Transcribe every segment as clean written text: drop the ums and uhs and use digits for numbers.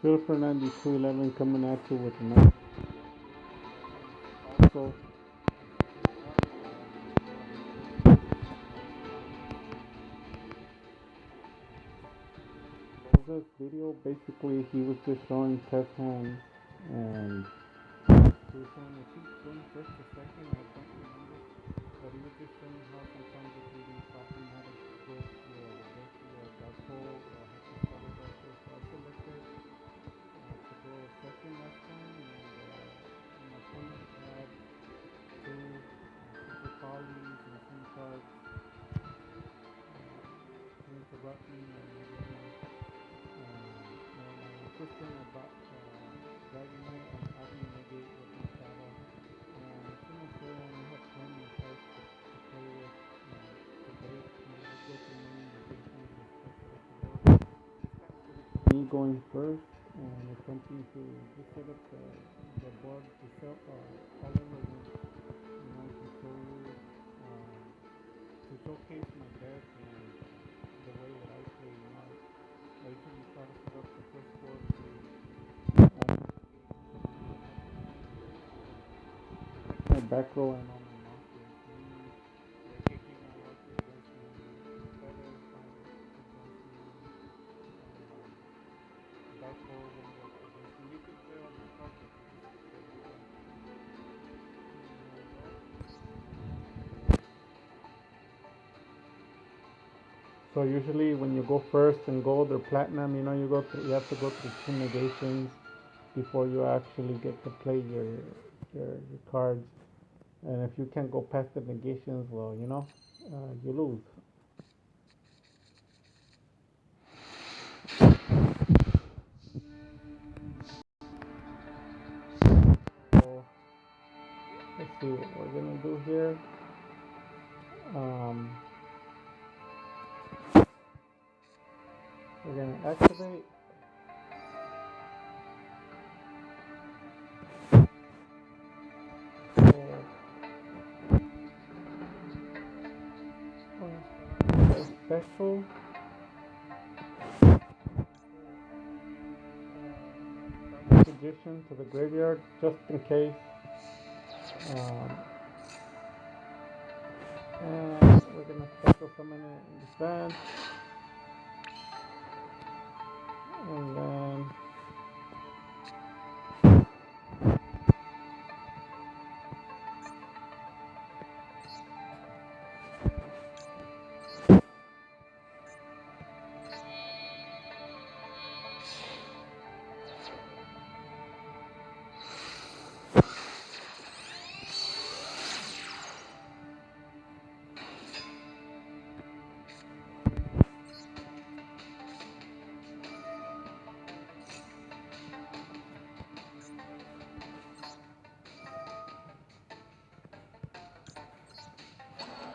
Phil Fernandez 211 coming at you with another. Also, this video basically he was just showing test hands and he was showing I think going first or second, I don't remember. But he was just showing how sometimes if you didn't stop him how to go to the dark hole or how to start a dark hole. So I selected to go second last time and my opponent had two super polys and some cards to interrupt me and when I pushed in I bought Dragonite and Agni Negate with my shadow and as soon as I only had 20 cards to play with to bait and I would go through many negations and stuff like that. Me going first and attempting to just set up the board to sell all over again, to show you to showcase my deck and the way that I play. I usually try to set up the first board to my back row and all my monsters. They're kicking my lucky against me, better against me, dark hole when works against me. You could play all these cards if you just play them. So usually when you go first in gold or platinum, you have to go through two negations before you actually get to play your cards. And if you can't go past the negations, well, you lose. So let's see what we're gonna do here. We're gonna activate. Special addition to the graveyard just in case. And we're gonna special summon it in defense. And then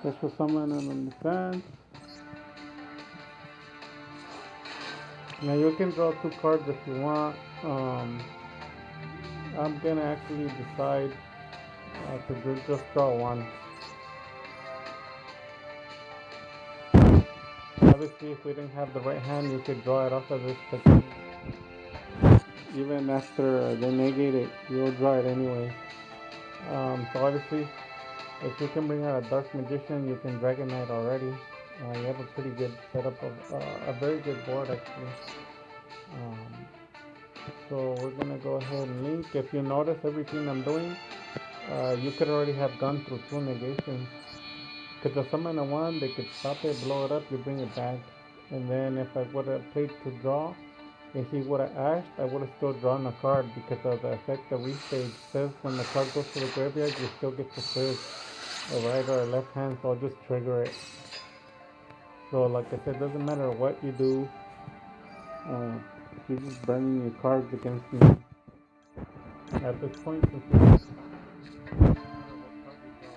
special summon and in defense. Now you can draw two cards if you want. I'm gonna actually decide to just draw one. Obviously, if we didn't have the right hand, you could draw it off of this technique. Even after they negate it, you'll draw it anyway. So obviously, if you can bring out a Dark Magician, you can Dragonite already. You have a pretty good setup of a very good board actually. So we're gonna go ahead and link. If you notice everything I'm doing, you could already have gone through two negations. Because if summon a one, they could stop it, blow it up, you bring it back. And then if I would have played to draw, if he would have ashed, I would have still drawn a card because of the effect of restage. Says when the card goes to the graveyard, you still get to search a right or a left hand, so I'll just trigger it. So like I said, doesn't matter what you do, you're just burning your cards against me. At this point,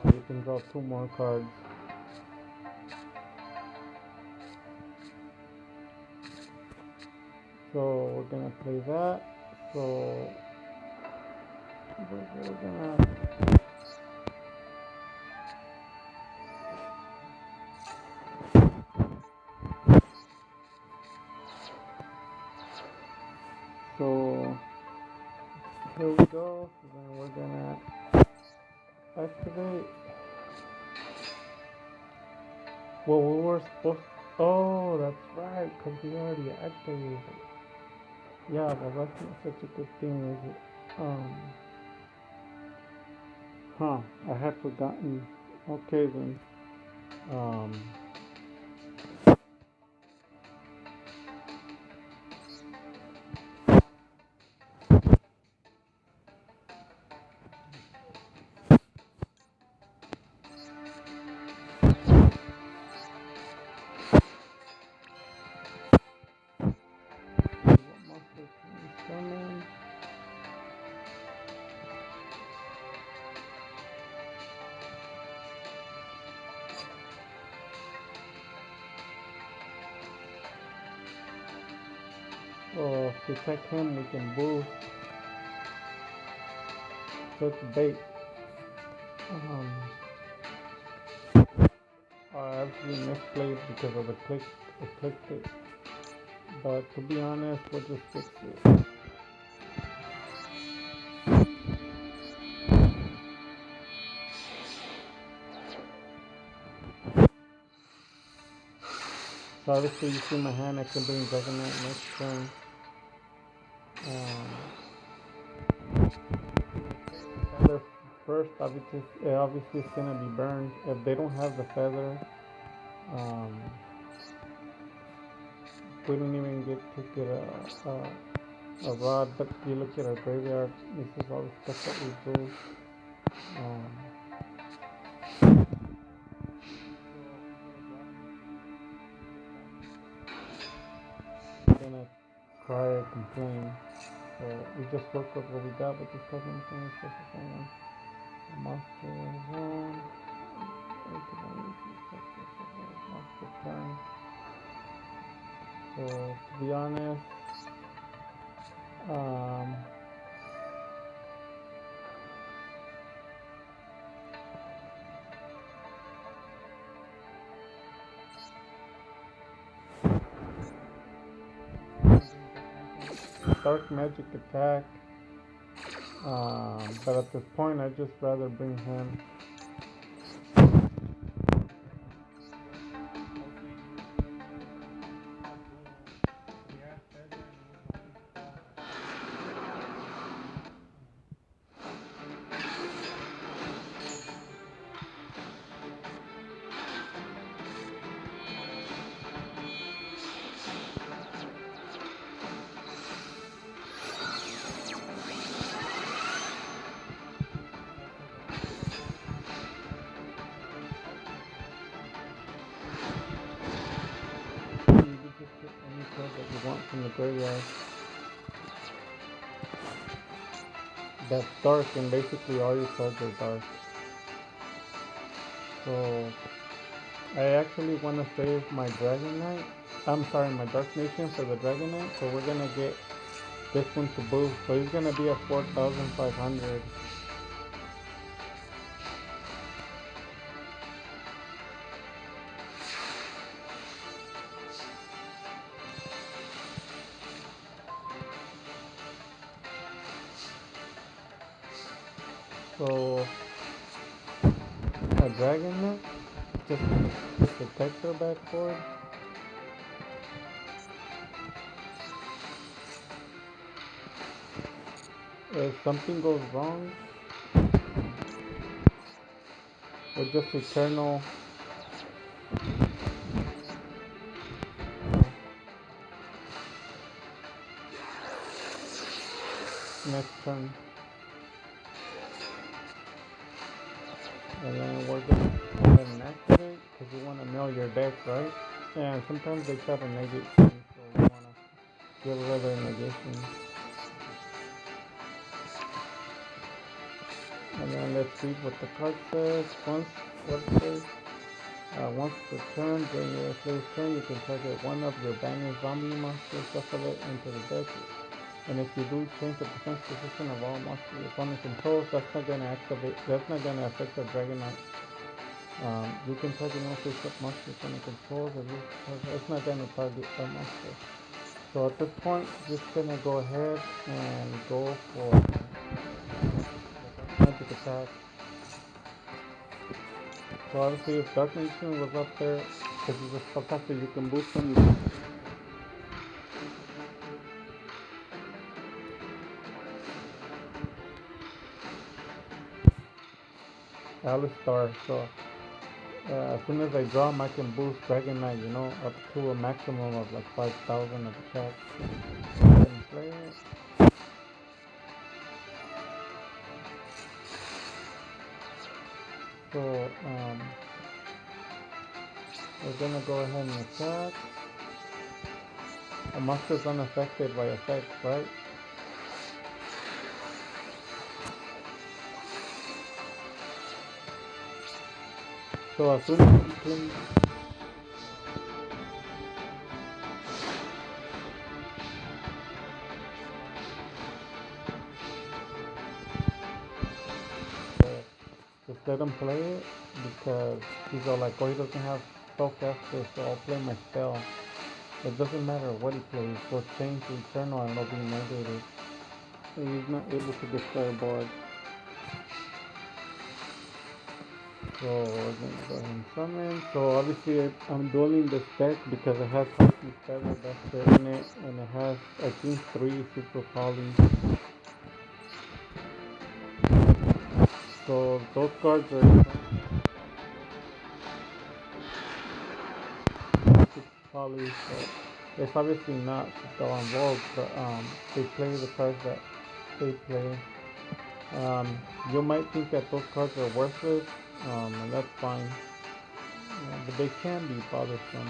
you can draw two more cards. So we're gonna play that. So we're gonna So here we go. So then we're gonna activate. Well, we were supposed. Oh, that's right, because we already activated. Yeah, but that's not such a good thing, is it? Huh? I had forgotten. Okay then. Um, what monster can we summon? Oh, to protect him, we can boost. So it's bait. Um, I actually misplayed because of the click. I clicked it. But to be honest, we'll just fix it. So obviously you see my hand, I can bring Dragonite next turn. Feather first, obviously it's gonna be burned. If they don't have the feather, um, we don't even get to get a rod. But you look at our graveyard, this is all the stuff that we drew. Um, I'm gonna cry or complain. So we just work with what we got with this cousin thing, special summon. Monster zone. Monster turn. So to be honest, um, dark magic attack. But at this point, I'd just rather bring him. You can just get any card that you want from the graveyard. That's dark, and basically all your cards are dark. So I actually want to save my Dragonite. I'm sorry, my Dark Nation for the Dragonite. So we're gonna get this one to boost. So he's gonna be at 4,500. So a Dragonite, just protect our backboard. If something goes wrong, or just Eternal. Next turn. And then we're gonna go ahead and activate because you want to mill your deck, right? And sometimes they try to negate things, so we want to get rid of their negation. And then let's read what the card says. Once per turn, during your player's turn, you can target one of your banished zombie monsters, shuffle it into the deck. And if you do change the defense position of all monsters your opponent controls, that's not gonna affect the Dragonite. You can target no face-up monsters when it controls, or it's not gonna target a monster. So at this point, just gonna go ahead and go for the magic attack. So obviously if Dark Magician was up there, because he's a spellcaster, you can boost him. Alistar, so as soon as I draw him, I can boost Dragon Knight, up to a maximum of like 5,000 of attack. And play it. So we're gonna go ahead and attack. A monster is unaffected by effects, right? So as soon as you play just let him play it because he's all like, oh, he doesn't have spellcaster, so I'll play my spell. It doesn't matter what he plays, we'll change to Eternal and it'll be negated. And he's not able to destroy a board. So we're gonna go ahead and summon. So obviously I'm dueling this deck because it has Husky Feather Duster in it, and it has I think 3 Super Polys. So those cards are Polys. So it's obviously not still on Vogue, but they play the cards that they play. You might think that those cards are worthless, and that's fine. But they can be bothersome.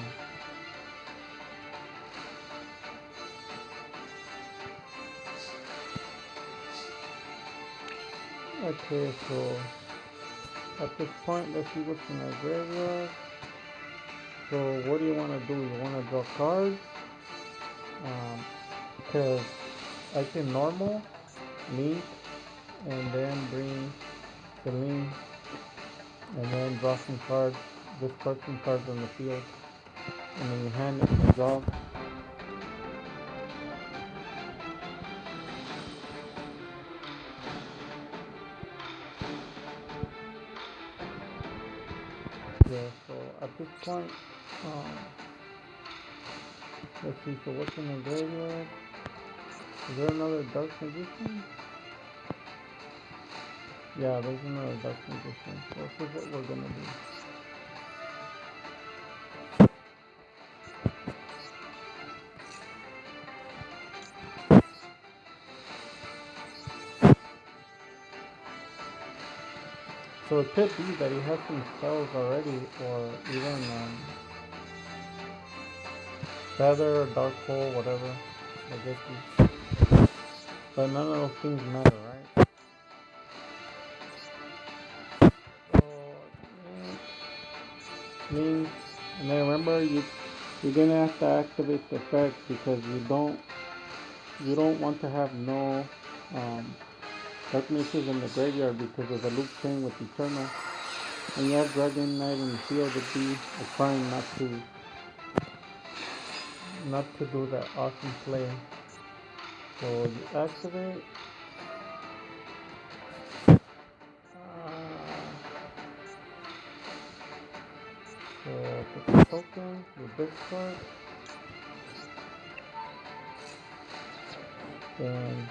Okay, so at this point, let's see what's in our graveyard. So what do you want to do? You want to draw cards? Because I can normal, link, and then bring the link, and then draw some cards, discard some cards on the field, and then you hand it and draw. Yeah, so at this point, let's see, so what's in the graveyard? Is there another Dark Magician? Yeah, there's another Dark Magician. So this is what we're gonna do. So it could be that he has some spells already, or even Feather, Dark Hole, whatever. I guess but none of those things matter, right? So, means, and then remember you're gonna have to activate the effect because you don't want to have no Dark Mages in the graveyard because of the loop chain with Eternal. And you have Dragon Knight in the field, it'd be trying not to do that awesome play. So you activate. So put the token, the discard, then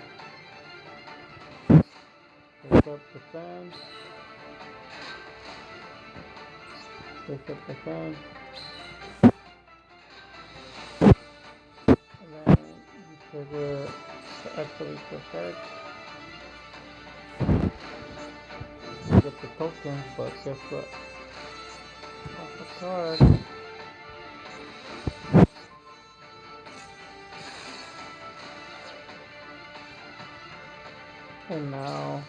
pick up the fan, pick up the fan, and then you trigger to activate the effect. You get the tokens, but guess what? Off the card. And now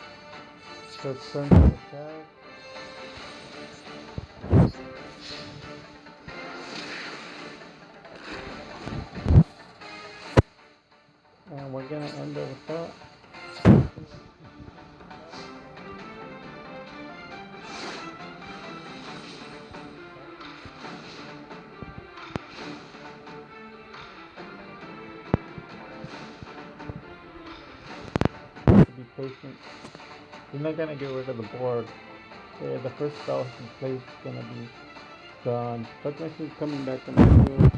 it's turn to attack. And we're gonna end it with that. patient. He's not gonna get rid of the board. The first spell he plays is gonna be gone. Darkness is coming back on the field.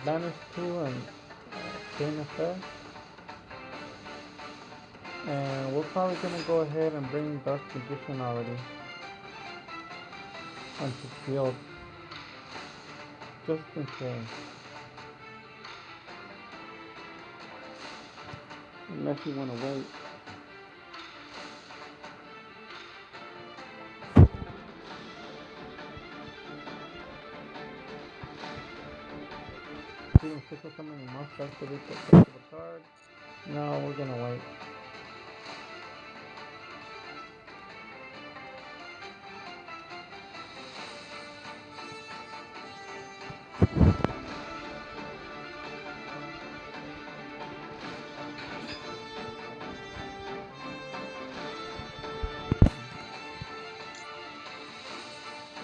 Banish 2 and chain effect. And we're probably gonna go ahead and bring Dark Magician already onto field. Just in case. Unless you wanna wait. Even Sickle Summoning must activate the effect of a card. No, we're gonna wait.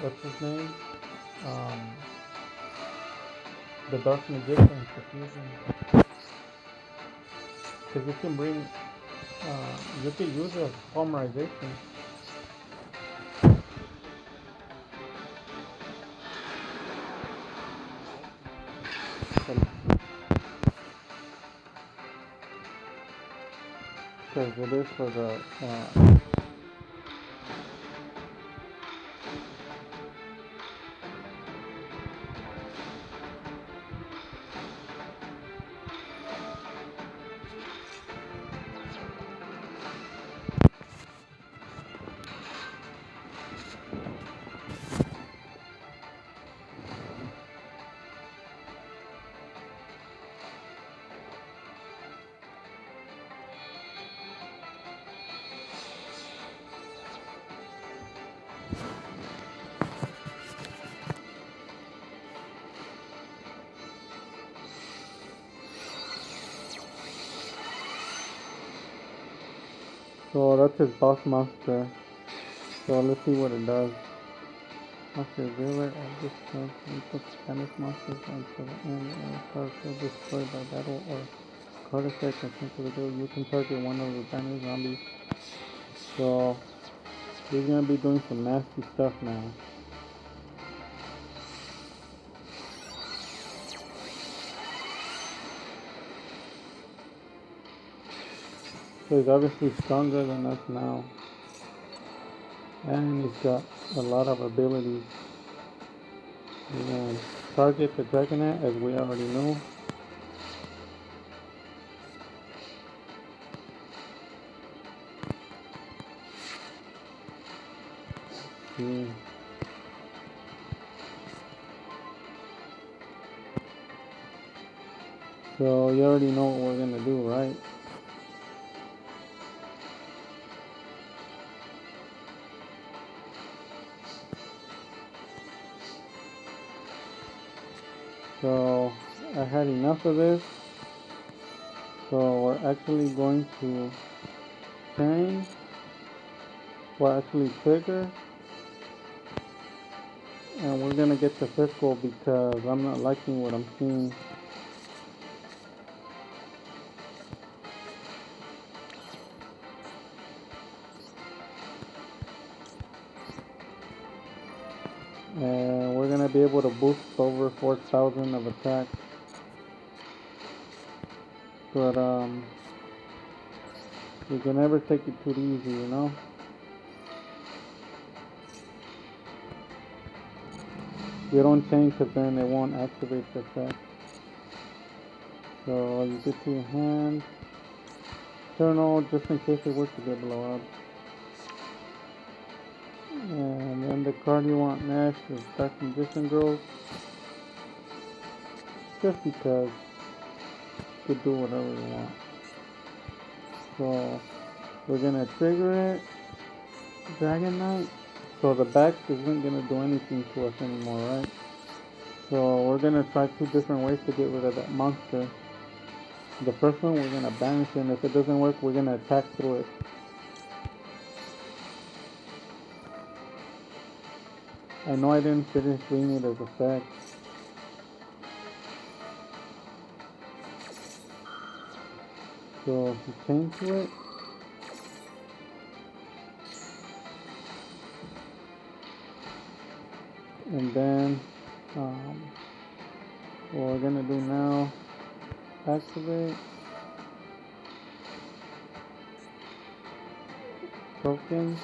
What's his name? The Dark Magician Confusion. Because you can bring, you can use it as polymerization. Because it is for the, so that's his boss monster. So let's see what it does. After reveal it at this point, you put Spanish monsters until the end and the card is destroyed by battle or card effect and since the you can target one of the Spanish zombies. So he's gonna be doing some nasty stuff now. So he's obviously stronger than us now. And he's got a lot of abilities. He's gonna target the Dragonet as we already know. See. So you already know what we're gonna do, right? So I had enough of this. So we're actually going to change. We'll actually trigger. And we're gonna get the circle because I'm not liking what I'm seeing. And we're gonna be able to boost over 4,000 of attack. But you can never take it too easy, you know? You don't change because then it won't activate the effect. So you get to your hand. Journal just in case it were to get blown up. And then the card you want next is Dark Magician Growth. Just because you could do whatever you want. So we're gonna trigger it, Dragon Knight. So the back isn't gonna do anything to us anymore, right? So we're gonna try 2 different ways to get rid of that monster. The first one, we're gonna banish it, and if it doesn't work, we're gonna attack through it. I know I didn't finish reading it as effect. So if you change to it, and then what we're gonna do now, activate, tokens,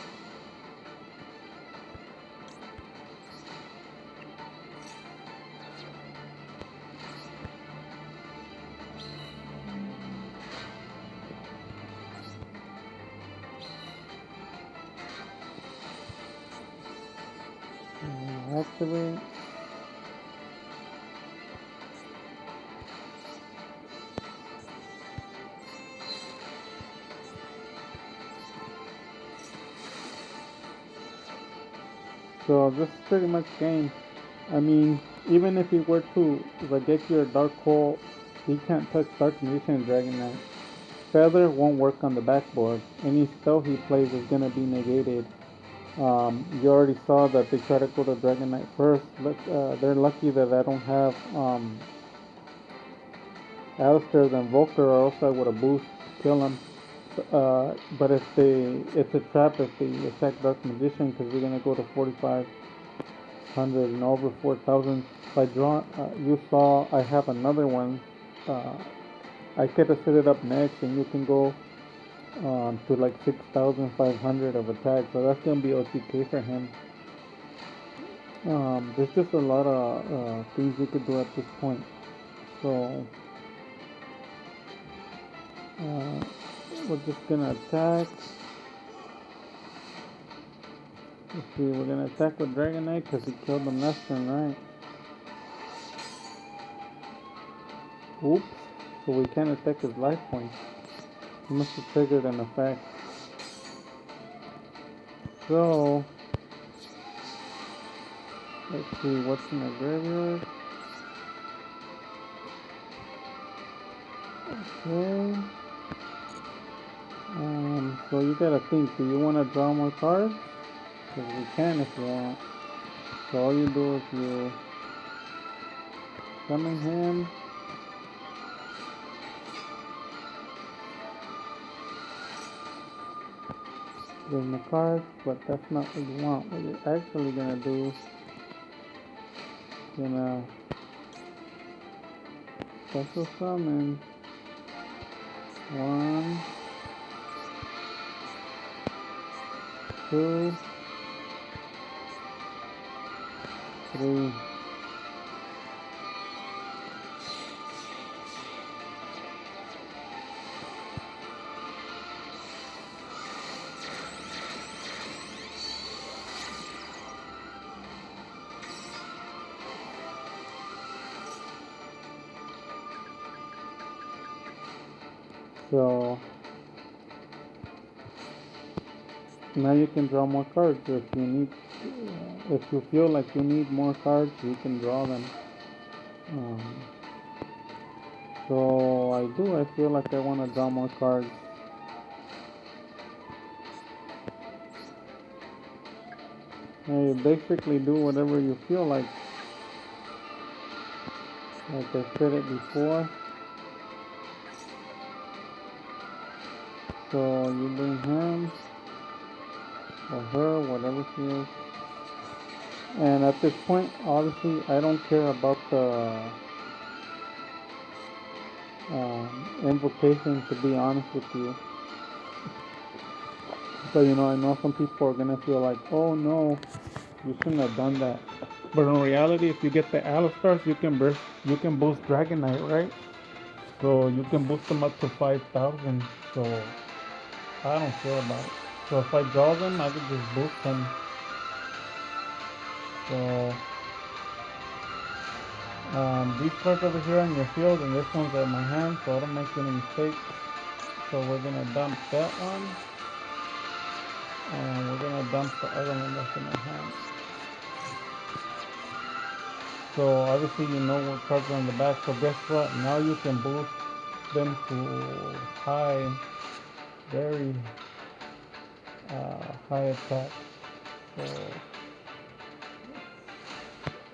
activate. So this is pretty much game. I mean, even if he were to Raigeki or Dark Hole, he can't touch Dark Magician and Dragon Knight. Feather won't work on the backboard. Any spell he plays is gonna be negated. You already saw that they try to go to Dragon Knight first. They're lucky that I don't have Alistair's Invoker, or else I would have boost to kill him. But it's a trap if they attack Dark Magician, because we're gonna go to 4,500 and over 4,000. By draw, you saw I have another one. I could have set it up next, and you can go to like 6,500 of attack. So that's gonna be OTK for him. There's just a lot of things you could do at this point. So we're just gonna attack. Let's see, we're gonna attack with Dragon Knight because he killed him last turn, right? Oops. So we can't attack his life points. He must have triggered an effect. So let's see what's in the graveyard. Okay. So you gotta think, do you wanna draw more cards? Because we can if you want. So all you do is you summon him. Bring the cards, but that's not what you want. What you're actually gonna do, gonna special summon 1, 2, 3. So now you can draw more cards if you need. If you feel like you need more cards, you can draw them. So I do. I feel like I want to draw more cards. And you basically do whatever you feel like. Like I said it before. So you bring him or her, whatever she is. And at this point, obviously, I don't care about the invocation, to be honest with you. But I know some people are gonna feel like, oh no, you shouldn't have done that. But in reality, if you get the Alastars, you can boost Dragon Knight, right? So you can boost them up to 5,000. So I don't care about it. So if I draw them, I could just boost them. So these parts over here on your field, and this one's at my hand, so I don't make any mistakes. So we're gonna dump that one, and we're gonna dump the other one that's in my hand. So obviously you know what cards are on the back. So guess what? Now you can boost them to high, very high attack. So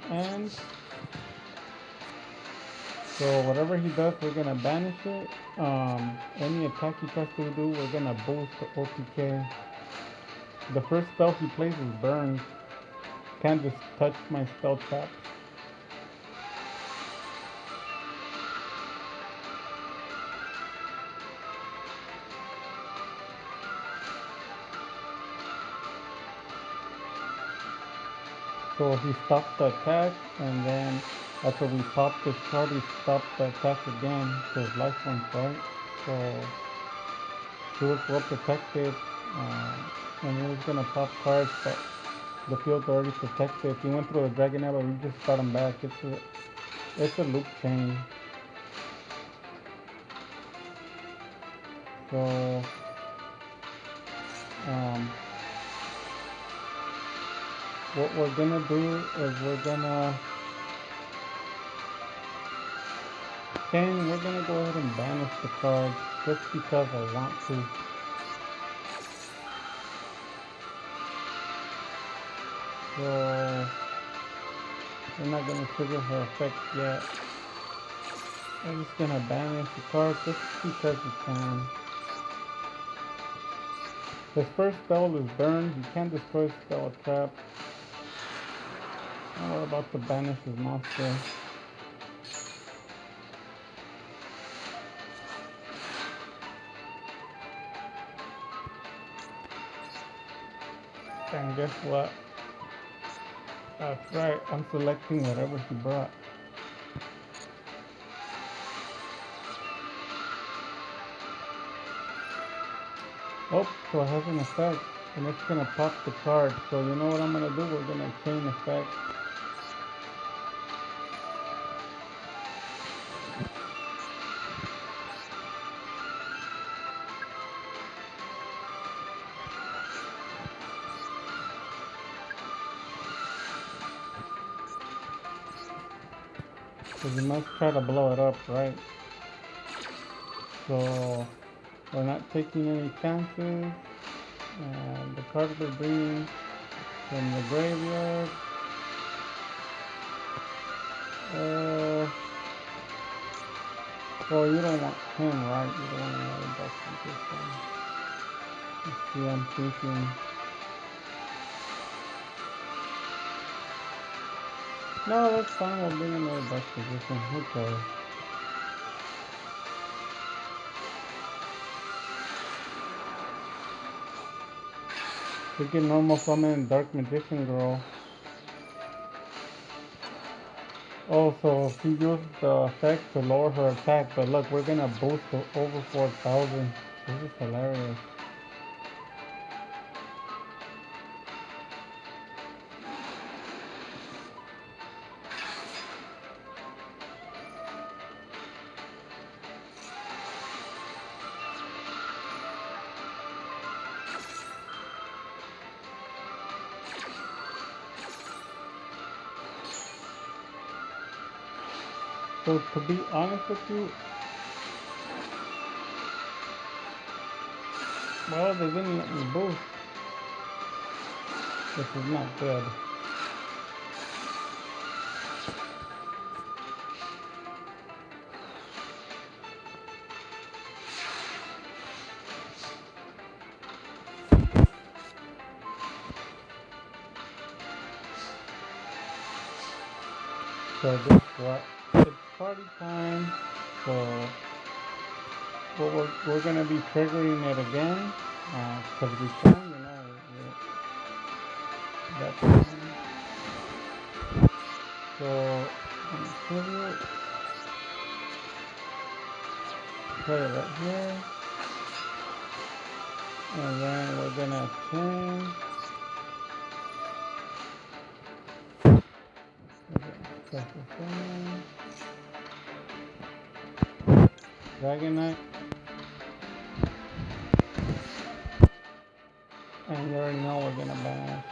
and so whatever he does, we're gonna banish it. Any attack he tries to do, we're gonna boost the OTK. The first spell he plays is burn. Can't just touch my spell traps. So he stopped the attack, and then after we pop this card, he stopped the attack again to his life points, right? So he was well protected, and he was gonna pop cards, but the field's already protected. He went through the Dragon Egg, but we just got him back. It's a loop chain. So um, what we're gonna do is we're gonna go ahead and banish the card just because I want to. So we're not gonna trigger her effect yet. I'm just gonna banish the card just because we can. His first spell is burn. He can't destroy spell or trap. And we're about to banish his monster. And guess what? That's right, I'm selecting whatever he brought. Oh, so it has an effect, and it's gonna pop the card. So you know what I'm gonna do? We're gonna chain effect. So you must try to blow it up, right? So we're not taking any chances. And the cards we're bringing from the graveyard. Well, you don't want him, right? You don't want another Dust Magician. Let's see, I'm thinking. No, that's fine. We'll bring another Dust Magician. Who cares? We can normal summon Dark Magician Girl. Also, she used the effect to lower her attack, but look, we're gonna boost to over 4,000. This is hilarious. So to be honest with you, well, they didn't let me boost, which is not good. So guess what? It's party time. So we're gonna be triggering it again, because we can, you know, that's fine. So I'm gonna trigger it. Put it right here, and then we're gonna change. Special Summon. Dragonite. And you already know we're gonna banish.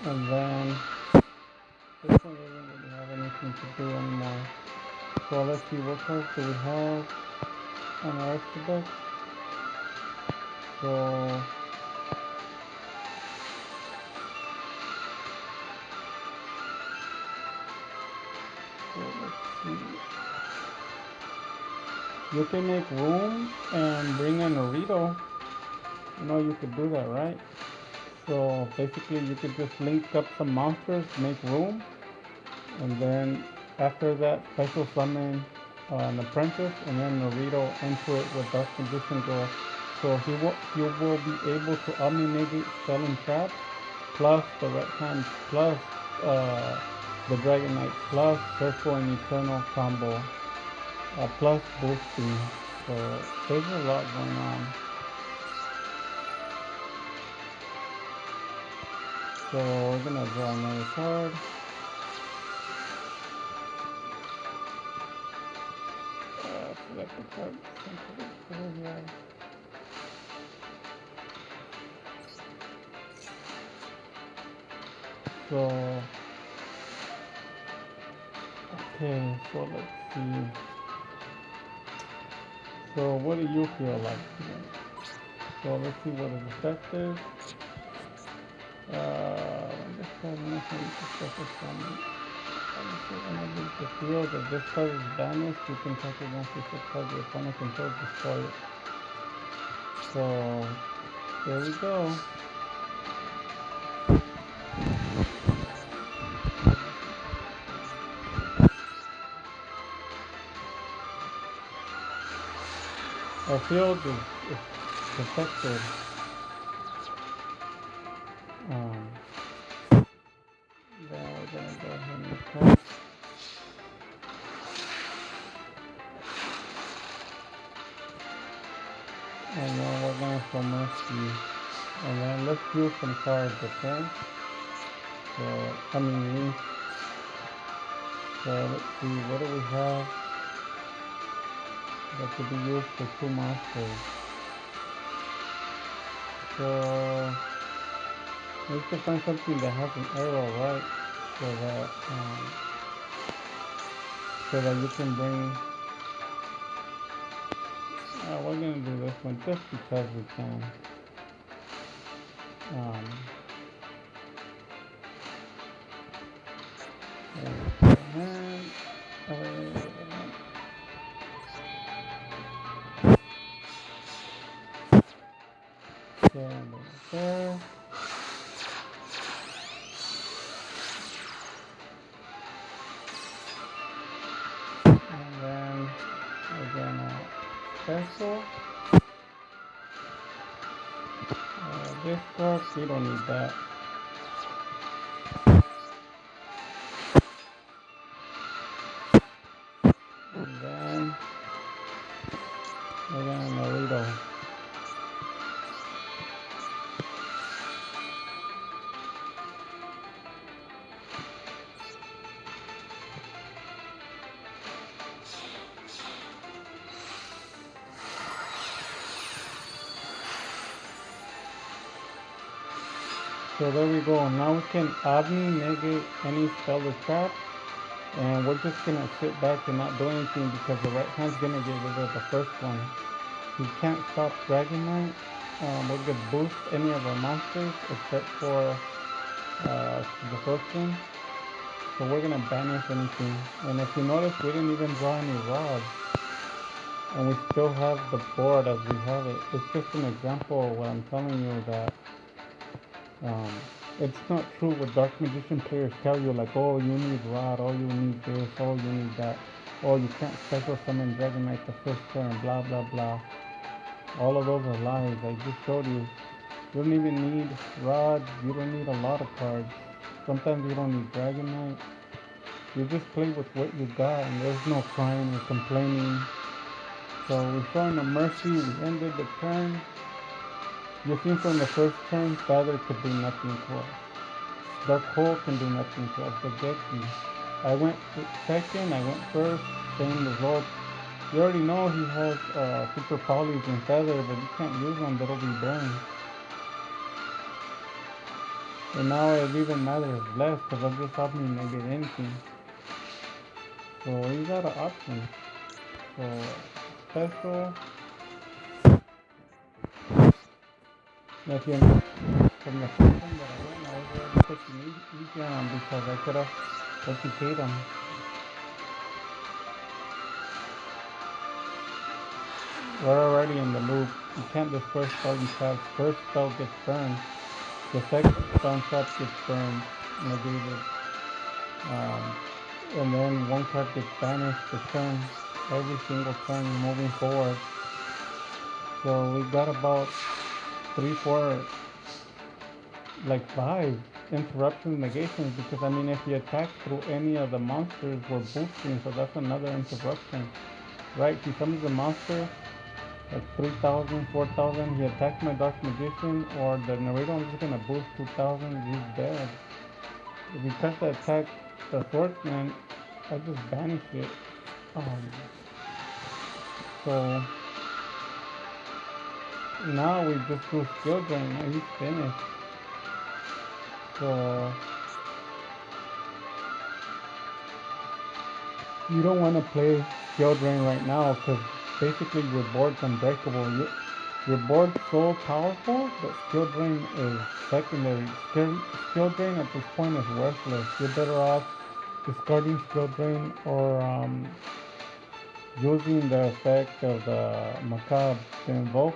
And then this one doesn't really have anything to do anymore. So let's see, what cards do we have on our extra deck? So let's see. You can make room and bring in a Rito. You know you could do that, right? So basically you could just link up some monsters, make room, and then after that special summon an apprentice and then Naruto into it with Dark Magician Girl. So he will be able to omni negate spell and trap plus the red hand plus the Dragonite plus Circle and Eternal combo plus boosting. So there's a lot going on. So we're gonna draw another card. Select the card. Here. So okay, so let's see. So what do you feel like? So let's see what is effective. When this card mentions the special summon, when it the field that this card is banished, you can check against this card your opponent controls, destroy it. So there we go. Our field is protected. Then we're gonna go ahead and cut. And then we're gonna show mercy. And then let's use some cards, okay? So coming. So let's see, what do we have that could be used for 2 monsters? So we need to find something that has an arrow, right? So that you can bring. We're gonna do this one just because we can. There. And then we're gonna special. This card, we don't need that. And then we're gonna Naruto. So there we go. Now we can omni negate any spell or trap. And we're just gonna sit back and not do anything because the right hand's gonna get rid of the first one. We can't stop Dragonite. We're gonna boost any of our monsters except for the first one. So we're gonna banish anything. And if you notice, we didn't even draw any rods. And we still have the board as we have it. It's just an example of what I'm telling you, that it's not true what Dark Magician players tell you, like, oh, you need Rod, oh, you need this, oh, you need that, oh, you can't special summon Dragonite the first turn, blah, blah, blah. All of those are lies. I just showed you. You don't even need Rod, you don't need a lot of cards. Sometimes you don't need Dragonite. You just play with what you got, and there's no crying or complaining. So we throw in a mercy, we ended the turn. You see from the first turn, Feather could do nothing to us. Dark Hole can do nothing to us, but Geki. I went second, I went first, same results. You already know he has super polys and Feather, but you can't use them, that'll be burned. And now it even matters less because I'm just helping you negate anything. So he's out of options. So special, if you're not from the first one that I went, I was already taking easy on him because I could have educated him. We're already in the loop. You can't just first spell you trap. First spell gets burned. The second spell trap gets burned, negated. And then one card gets banished to turn. Every single turn moving forward. So we got about 3, 4, like 5 interruption negations because I mean if he attacks through any of the monsters we're boosting, so that's another interruption. Right? He summons a monster like 3,000, 4,000, he attacks my Dark Magician, or the narrator is just gonna boost 2,000, he's dead. If he tries to attack the Swordsman, I just banish it. So now we just do skill drain, now he's finished. So you don't want to play skill drain right now because basically your board's unbreakable. Your board's so powerful that skill drain is secondary. Skill drain at this point is worthless. You're better off discarding skill drain or using the effect of the macabre to invoke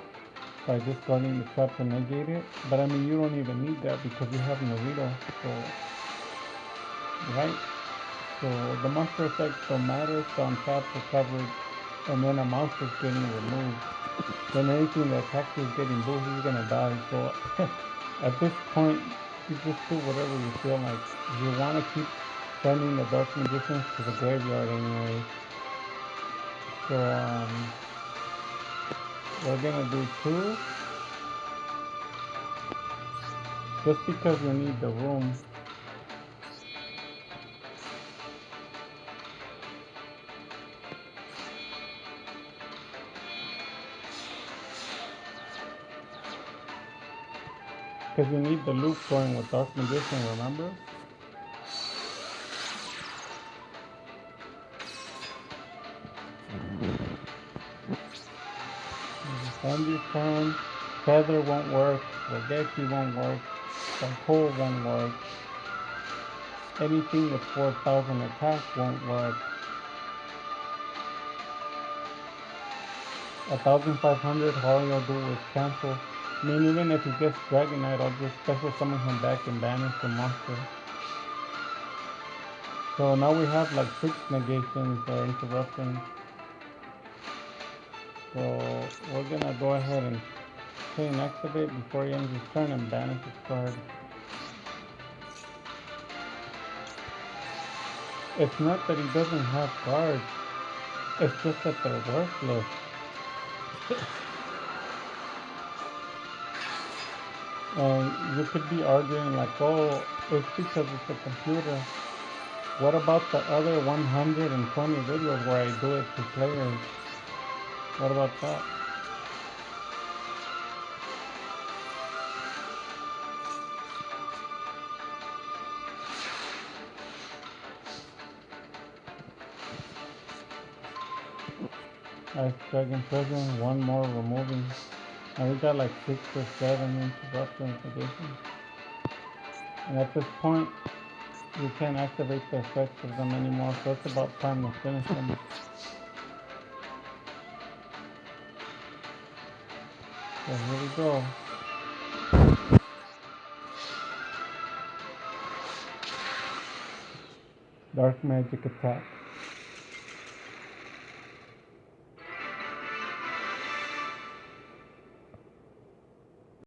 by discarding the trap to negate it. But I mean, you don't even need that because you have Naruto. So, right? So the monster effects don't matter. So on traps are covered, and then a monster's getting removed. Then anything that attacks you is getting boosted, you're gonna die. So at this point, you just do whatever you feel like. If you want to keep sending the Dark Magicians to the graveyard anyway. So we're gonna do 2. Just because you need the room. Because you need the loop going with Dark Magician, remember? End your turn. Feather won't work. Regeki won't work. The hole won't work. Anything with 4,000 attack won't work. 1,500, all you'll do is cancel. I mean, even if he gets Dragonite, I'll just special summon him back and banish the monster. So now we have like 6 negations or interruptions. So we're gonna go ahead and chain activate before he ends his turn and banish his card. It's not that he doesn't have cards, it's just that they're worthless. And you could be arguing like, oh, it's because it's a computer. What about the other 120 videos where I do it to players? What about that? Ice Dragon Prison, 1 more removing. And we got like 6 or 7 interruptions negations. And at this point, you can't activate the effects of them anymore, so it's about time to finish them. So here we go. Dark Magic attack.